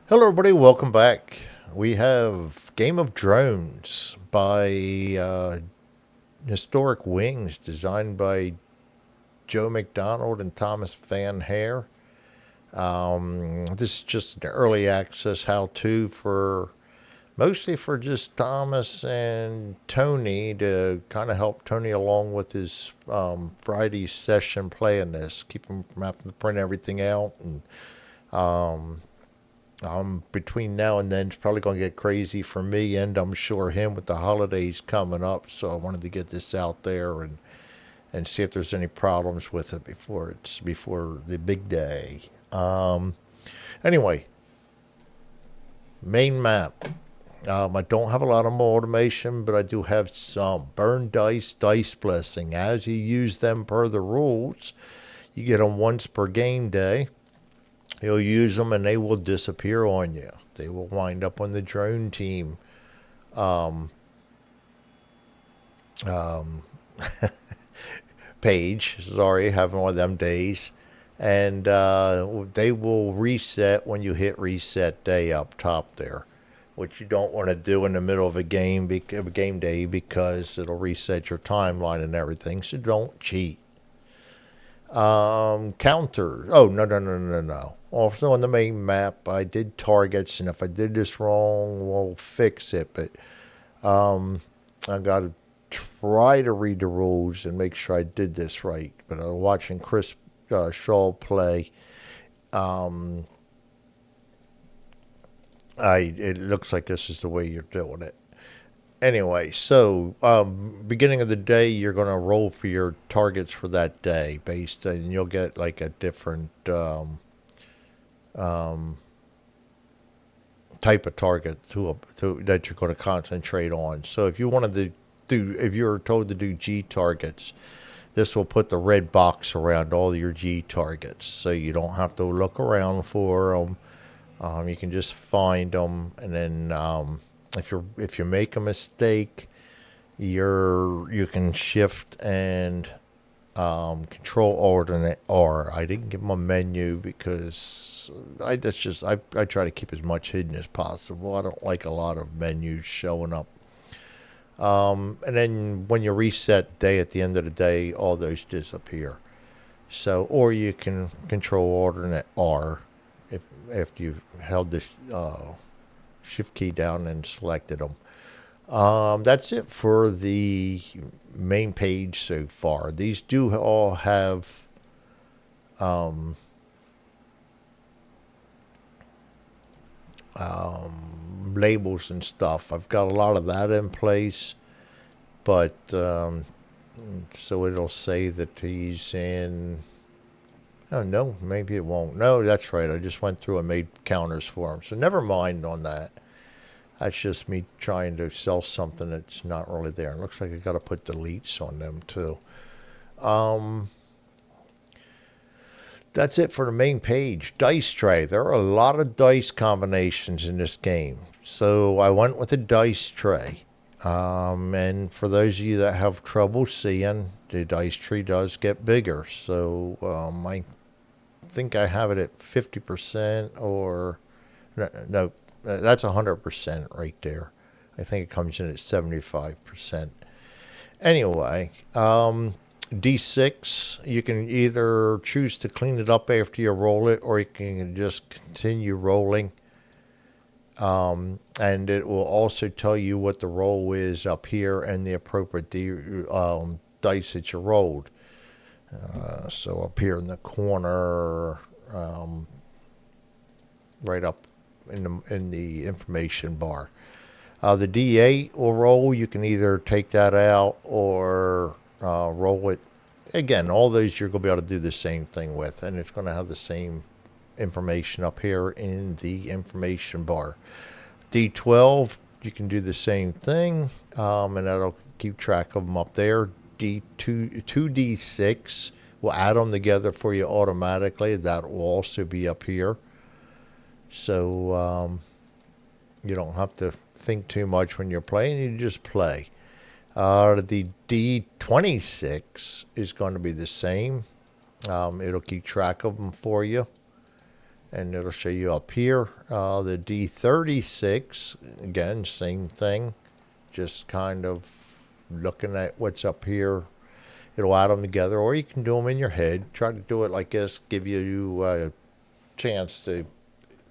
Hello, everybody. Welcome back. We have Game of Drones by Historic Wings, designed by Joe McDonald and Thomas Van Hare. This is just an early access how-to for mostly for just Thomas and Tony to kind of help Tony along with his Friday session playing this, keep him from having to print everything out and between now and then, it's probably going to get crazy for me and I'm sure him with the holidays coming up. So I wanted to get this out there and see if there's any problems with it before the big day. Anyway, main map. I don't have a lot of more automation, but I do have some. Burn dice, dice blessing. As you use them per the rules, you get them once per game day. You'll use them and they will disappear on you. They will wind up on the drone team page. Sorry, having one of them days. And they will reset when you hit reset day up top there, which you don't want to do in the middle of a game day because it'll reset your timeline and everything. So don't cheat. Counter. Oh, no, no, no, no, no. Also on the main map, I did targets, and if I did this wrong, we'll fix it. But I got to try to read the rules and make sure I did this right. But I was watching Chris Shaw play. It looks like this is the way you're doing it. Anyway, so beginning of the day, you're going to roll for your targets for that day, and you'll get like a different type of target that you're going to concentrate on. So if you wanted to if you're told to do G targets, this will put the red box around all your G targets, so you don't have to look around for them. You can just find them, and then if you make a mistake, you can shift and control alternate R. I didn't give them a menu because I try to keep as much hidden as possible. I don't like a lot of menus showing up. And then when you reset day at the end of the day, all those disappear. So, or you can control alternate R if you held the shift key down and selected them. That's it for the main page so far. These do all have labels and stuff. I've got a lot of that in place, but so it'll say that he's in. Oh no, maybe it won't. No, that's right. I just went through and made counters for him. So never mind on that. That's just me trying to sell something that's not really there. It looks like I got to put deletes on them too. That's it for the main page. Dice tray. There are a lot of dice combinations in this game. So I went with a dice tray. And for those of you that have trouble seeing, the dice tree does get bigger. So I think I have it at 50% or no, that's 100% right there. I think it comes in at 75%. Anyway, D6, you can either choose to clean it up after you roll it, or you can just continue rolling. And it will also tell you what the roll is up here and the appropriate dice that you rolled. So up here in the corner, right up in the information bar. The D8 will roll. You can either take that out or roll it. Again, all those you're going to be able to do the same thing with, and it's going to have the same information up here in the information bar. D12, you can do the same thing, and that'll keep track of them up there. D2D6 will add them together for you automatically. That will also be up here. So you don't have to think too much when you're playing. You just play. The D26 is going to be the same. It'll keep track of them for you. and it'll show you up here. The D36, again, same thing. Just kind of looking at what's up here. It'll add them together, or you can do them in your head. Try to do it like this, give you a chance to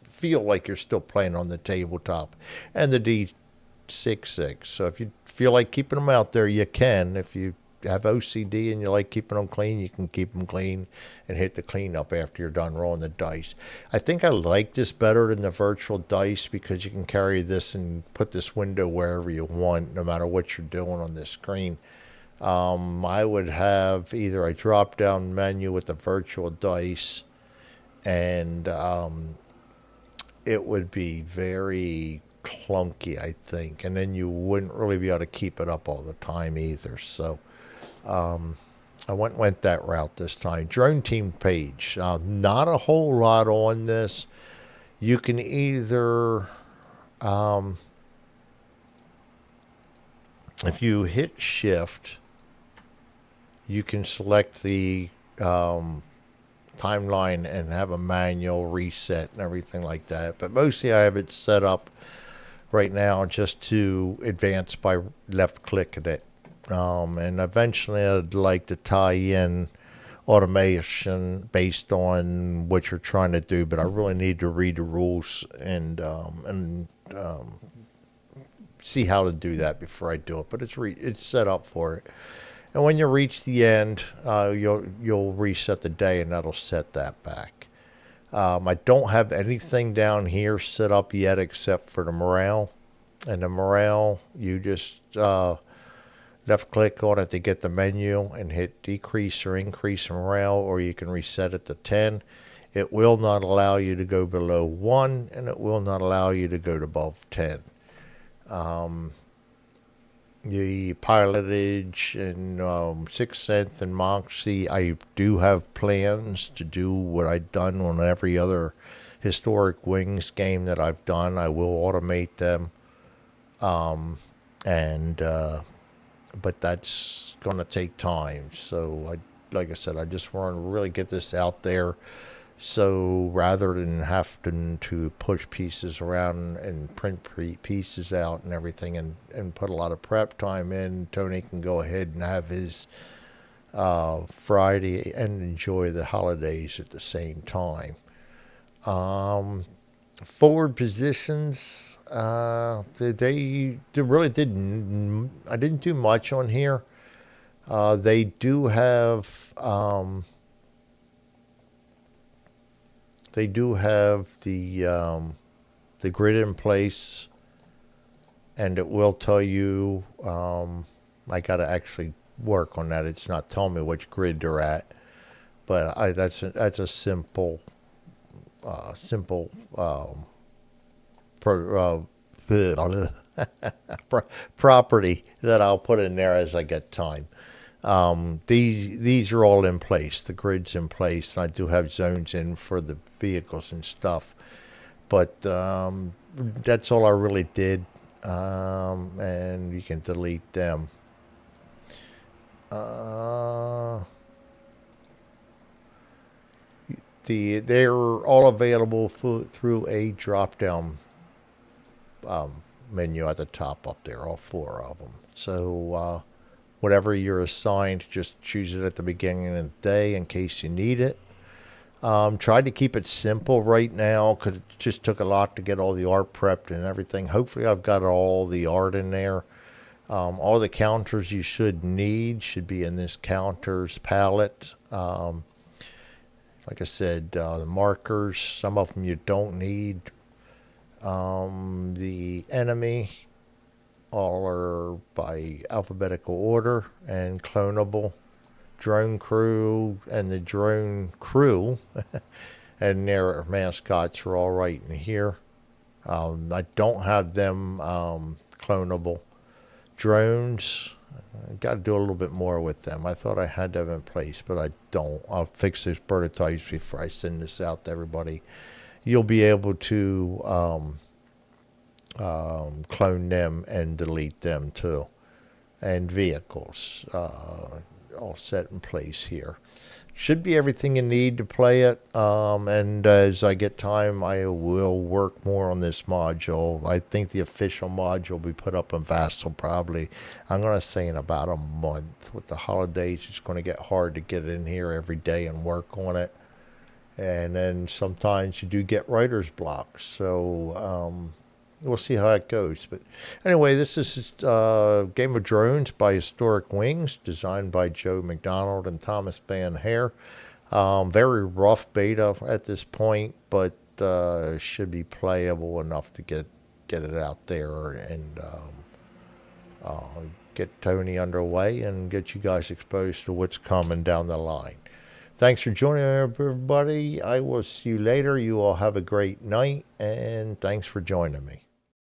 feel like you're still playing on the tabletop. And the D66. So if you feel like keeping them out there, you can. If you have OCD and you like keeping them clean, you can keep them clean and hit the cleanup after you're done rolling the dice. I think I like this better than the virtual dice because you can carry this and put this window wherever you want, no matter what you're doing on this screen. I would have either a drop-down menu with the virtual dice, and it would be very clunky, I think, and then you wouldn't really be able to keep it up all the time either. So I went that route this time. Drone team page. Not a whole lot on this. You can either, if you hit shift, you can select the timeline and have a manual reset and everything like that. But mostly I have it set up right now just to advance by left clicking it. And eventually I'd like to tie in automation based on what you're trying to do, but I really need to read the rules and see how to do that before I do it. But it's set up for it. And when you reach the end, you'll reset the day, and that'll set that back. I don't have anything down here set up yet except for the morale. And the morale, you just left click on it to get the menu and hit decrease or increase morale, or you can reset it to 10. It will not allow you to go below 1, and it will not allow you to go above 10. The pilotage and Sixth Sense and Moxie, I do have plans to do what I've done on every other historic Wings game that I've done. I will automate them, but that's going to take time. So, like I said, I just want to really get this out there. So rather than having to push pieces around and print pieces out and everything and put a lot of prep time in, Tony can go ahead and have his Friday and enjoy the holidays at the same time. Forward positions, they really didn't. I didn't do much on here. They do have. They do have the grid in place, and it will tell you. I got to actually work on that. It's not telling me which grid they're at, but that's a simple property that I'll put in there as I get time. These are all in place. The grid's in place, and I do have zones in for the vehicles and stuff. But that's all I really did, and you can delete them. They're all available through a drop-down menu at the top up there, all 4 of them. So whatever you're assigned, just choose it at the beginning of the day in case you need it. Tried to keep it simple right now because it just took a lot to get all the art prepped and everything. Hopefully I've got all the art in there. All the counters you should need should be in this counters palette. Like I said, the markers, some of them you don't need. The enemy, all are by alphabetical order and clonable. Drone crew and the drone crew and their mascots are all right in here. I don't have them clonable. Drones, I got to do a little bit more with them. I thought I had them in place, but I don't. I'll fix those prototypes before I send this out to everybody. You'll be able to clone them and delete them too. And vehicles. all set in place here. Should be everything you need to play it. And as I get time, I will work more on this module. I think the official module will be put up on VASSAL probably, I'm going to say in about a month. With the holidays, it's going to get hard to get in here every day and work on it. And then sometimes you do get writer's blocks. So we'll see how it goes. But anyway, this is Game of Drones by Historic Wings, designed by Joe McDonald and Thomas Van Hare. Very rough beta at this point, but should be playable enough to get it out there and get Tony underway and get you guys exposed to what's coming down the line. Thanks for joining everybody. I will see you later. You all have a great night, and thanks for joining me.